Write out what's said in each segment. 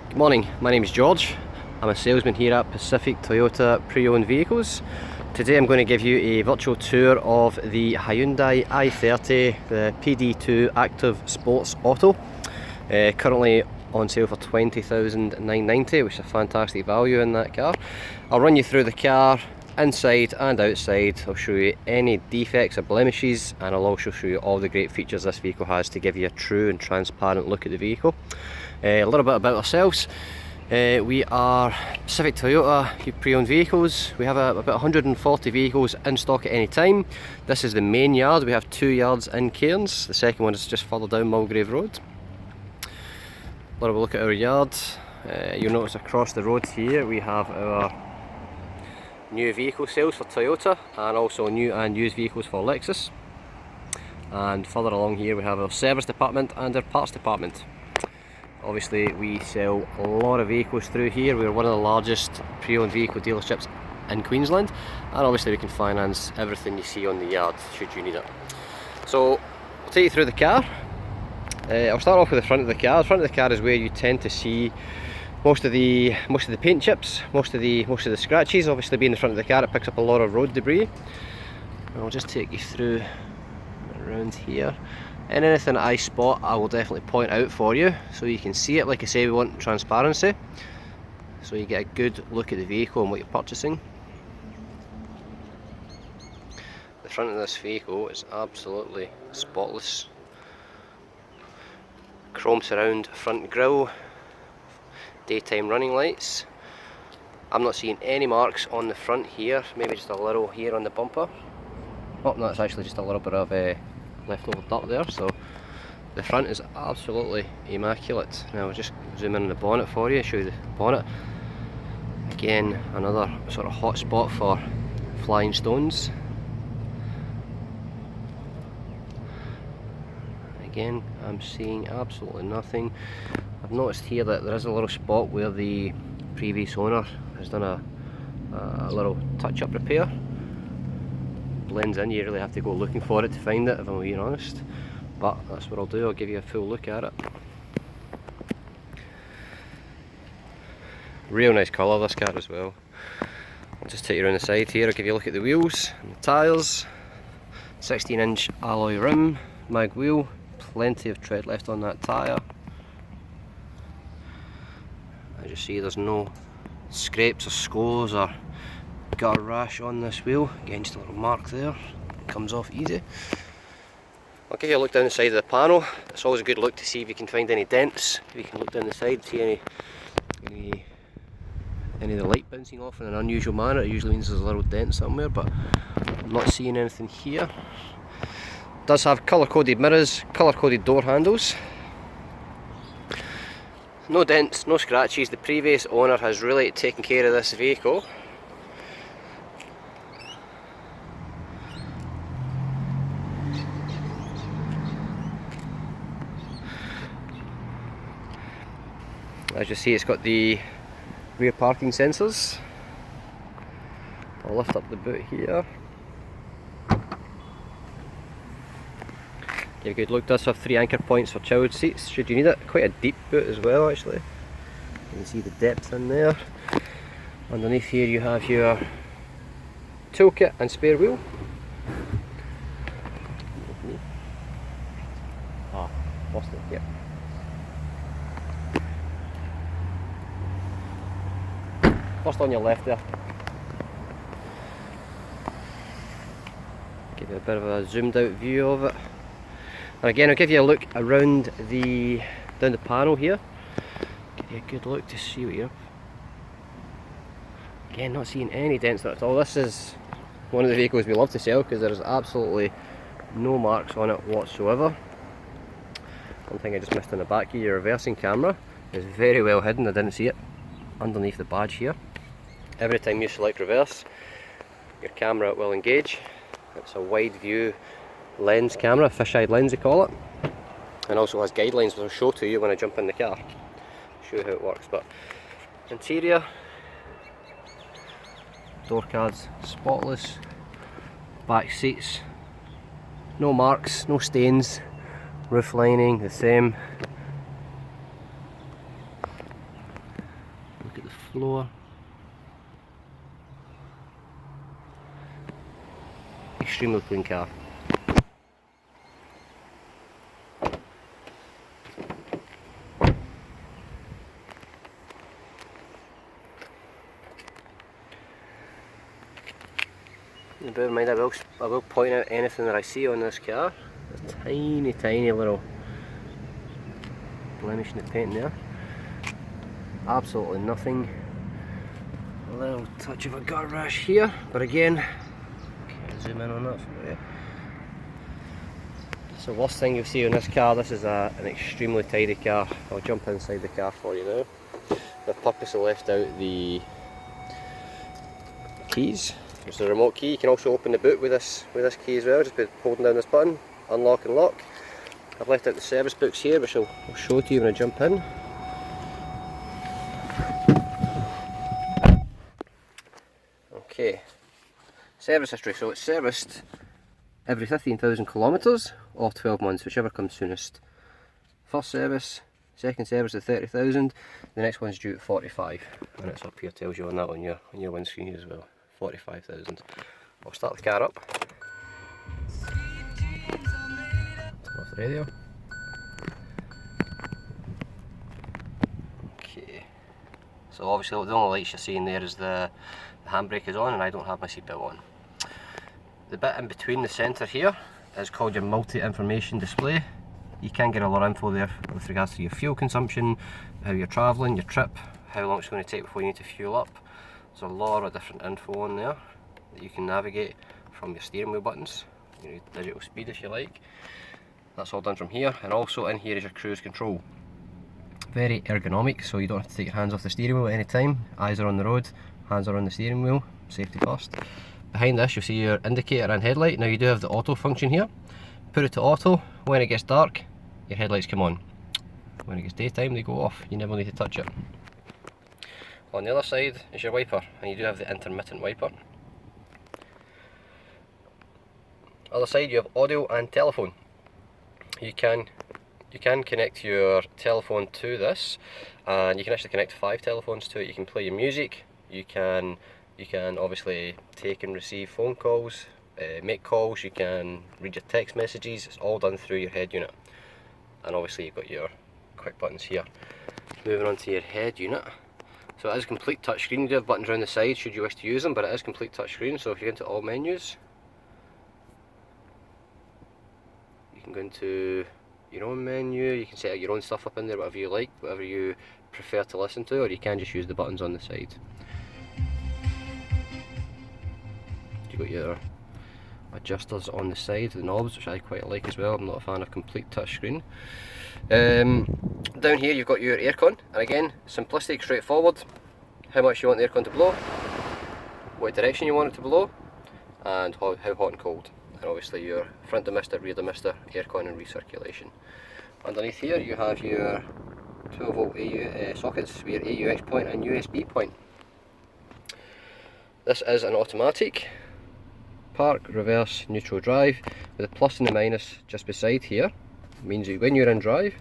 Good morning, my name is George. I'm a salesman here at Pacific Toyota Pre-Owned Vehicles. Today I'm going to give you a virtual tour of the Hyundai I30, the PD2 Active Sports Auto. Currently on sale for $20,990, which is a fantastic value in that car. I'll run you through the car inside and outside. I'll show you any defects or blemishes, and I'll also show you all the great features this vehicle has to give you a true and transparent look at the vehicle. A little bit about ourselves. We are Pacific Toyota Pre-Owned Vehicles. We have about 140 vehicles in stock at any time. This is the main yard. We have 2 yards in Cairns. The second one is just further down Mulgrave Road. A little look at our yard. You'll notice across the road here we have our new vehicle sales for Toyota, and also new and used vehicles for Lexus. And further along here we have our service department and our parts department. Obviously we sell a lot of vehicles through here. We're one of the largest pre-owned vehicle dealerships in Queensland, and obviously we can finance everything you see on the yard should you need it. So I'll take you through the car. I'll start off with the front of the car. The front of the car is where you tend to see most of the paint chips, most of the scratches. Obviously being the front of the car, it picks up a lot of road debris. And I'll just take you through around here. And anything that I spot, I will definitely point out for you so you can see it. Like I say, we want transparency, so you get a good look at the vehicle and what you're purchasing. The front of this vehicle is absolutely spotless. Chrome surround front grille, daytime running lights. I'm not seeing any marks on the front here, maybe just a little here on the bumper. Oh no, it's actually just a little bit of leftover dirt there. So the front is absolutely immaculate. Now I'll just zoom in on the bonnet for you, show you the bonnet. Again, another sort of hot spot for flying stones. Again, I'm seeing absolutely nothing. I've noticed here that there is a little spot where the previous owner has done a little touch-up repair. Blends in, you really have to go looking for it to find it, if I'm being honest. But that's what I'll do, I'll give you a full look at it. Real nice colour this car as well. I'll just take you around the side here, I'll give you a look at the wheels and the tyres. 16-inch alloy rim, mag wheel, plenty of tread left on that tyre. As you see, there's no scrapes or scores or gutter rash on this wheel. Again, just a little mark there, comes off easy. I'll give you a look down the side of the panel. It's always a good look to see if you can find any dents. If you can look down the side, see any of the light bouncing off in an unusual manner. It usually means there's a little dent somewhere, but I'm not seeing anything here. It does have colour-coded mirrors, colour-coded door handles. No dents, no scratches. The previous owner has really taken care of this vehicle. As you see, it's got the rear parking sensors. I'll lift up the boot here. Give a good look. It does have 3 anchor points for child seats should you need it. Quite a deep boot as well, actually. You can see the depth in there. Underneath here you have your toolkit and spare wheel. Lost it, yep. First on your left there. Give you a bit of a zoomed out view of it. And again, I'll give you a look around down the panel here. Give you a good look to see what you're... Again, not seeing any dents there at all. This is one of the vehicles we love to sell because there is absolutely no marks on it whatsoever. One thing I just missed in the back here, your reversing camera is very well hidden. I didn't see it underneath the badge here. Every time you select reverse, your camera will engage. It's a wide view lens camera, fisheye lens they call it, and also has guidelines which I'll show to you when I jump in the car, show you how it works. But interior, door cards spotless, back seats no marks, no stains, roof lining the same. the floor. Extremely clean car. Bear in mind, I will point out anything that I see on this car. A tiny little blemish in the paint there. Absolutely nothing. A little touch of a gutter rash here, but again, okay, zoom in on that for you. So worst thing you'll see on this car, this is an extremely tidy car. I'll jump inside the car for you now. I've purposely left out the keys. There's a remote key. You can also open the boot with this key as well, just by holding down this button, unlock and lock. I've left out the service books here, which I'll show to you when I jump in. Okay, service history. So it's serviced every 15,000 kilometres or 12 months, whichever comes soonest. First service, second service at 30,000, the next one's due at 45, and it's up here, tells you on that on your windscreen as well. 45,000. I'll start the car up. Turn off the radio. Okay. So obviously the only lights you're seeing there is the handbrake is on, and I don't have my seatbelt on. The bit in between the centre here is called your multi-information display. You can get a lot of info there with regards to your fuel consumption, how you're travelling, your trip, how long it's going to take before you need to fuel up. There's a lot of different info on there that you can navigate from your steering wheel buttons, your digital speed if you like. That's all done from here, and also in here is your cruise control. Very ergonomic, so you don't have to take your hands off the steering wheel at any time. Eyes are on the road, hands are on the steering wheel, safety first. Behind this you'll see your indicator and headlight. Now you do have the auto function here. Put it to auto. When it gets dark, your headlights come on. When it gets daytime, they go off. You never need to touch it. On the other side is your wiper, and you do have the intermittent wiper. Other side you have audio and telephone. You can connect your telephone to this, and you can actually connect 5 telephones to it. You can play your music, you can obviously take and receive phone calls, make calls, you can read your text messages. It's all done through your head unit. And obviously you've got your quick buttons here. Moving on to your head unit. So it is complete touchscreen. You do have buttons around the side should you wish to use them, but it is complete touchscreen. So if you go into all menus, you can go into your own menu, you can set out your own stuff up in there, whatever you like, whatever you prefer to listen to, or you can just use the buttons on the side. You've got your adjusters on the side, the knobs, which I quite like as well. I'm not a fan of complete touchscreen. Down here you've got your aircon, and again, simplistic, straightforward. How much you want the aircon to blow, what direction you want it to blow, and how hot and cold. And obviously your front demister, rear demister, aircon and recirculation. Underneath here you have your 12 volt AU sockets, your AUX point and USB point. This is an automatic. Park, reverse, neutral drive, with the plus and the minus just beside here. It means that when you're in drive,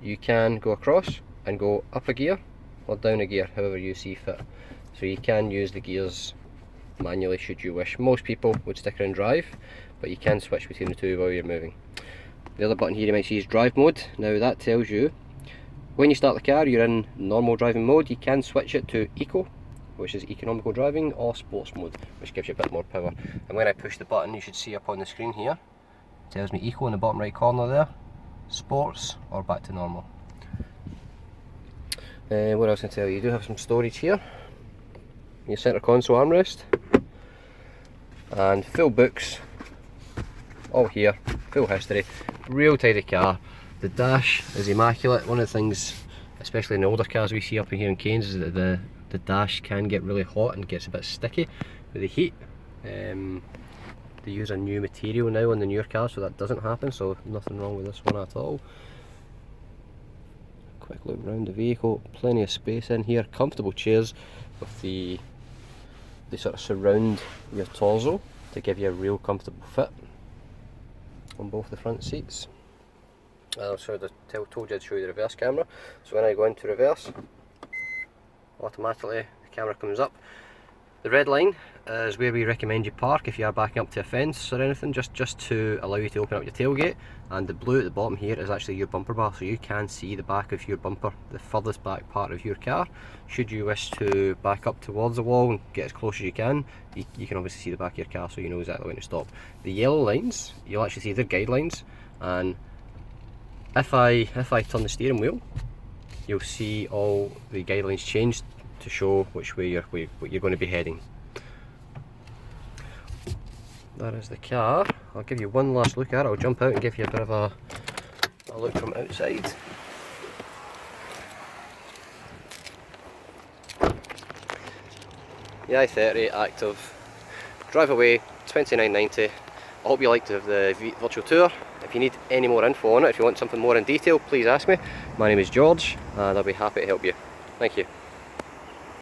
you can go across and go up a gear or down a gear, however you see fit. So you can use the gears manually should you wish. Most people would stick in drive, but you can switch between the two while you're moving. The other button here you might see is drive mode. Now that tells you when you start the car you're in normal driving mode. You can switch it to eco, which is economical driving, or sports mode, which gives you a bit more power. And when I push the button, you should see up on the screen here, it tells me eco in the bottom right corner there, sports, or back to normal. What else can I tell you? You do have some storage here, your centre console armrest, and full books, all here, full history, real tidy car. The dash is immaculate. One of the things, especially in the older cars we see up in here in Cairns, is that the dash can get really hot and gets a bit sticky with the heat. They use a new material now on the newer cars, so that doesn't happen, so nothing wrong with this one at all. Quick look around the vehicle, plenty of space in here, comfortable chairs with they sort of surround your torso to give you a real comfortable fit on both the front seats. I told you I'd show you the reverse camera, so when I go into reverse, automatically the camera comes up. The red line is where we recommend you park if you are backing up to a fence or anything, just to allow you to open up your tailgate. And the blue at the bottom here is actually your bumper bar, so you can see the back of your bumper, the furthest back part of your car. Should you wish to back up towards the wall and get as close as you can can obviously see the back of your car, so you know exactly when to stop. The yellow lines, you'll actually see they're guidelines, and if I turn the steering wheel, you'll see all the guidelines changed to show which way you're going to be heading. That is the car. I'll give you one last look at it. I'll jump out and give you a bit of a look from outside. The i30 active, drive away, $29.90. I hope you liked the virtual tour. If you need any more info on it, if you want something more in detail, please ask me. My name is George and I'll be happy to help you. Thank you.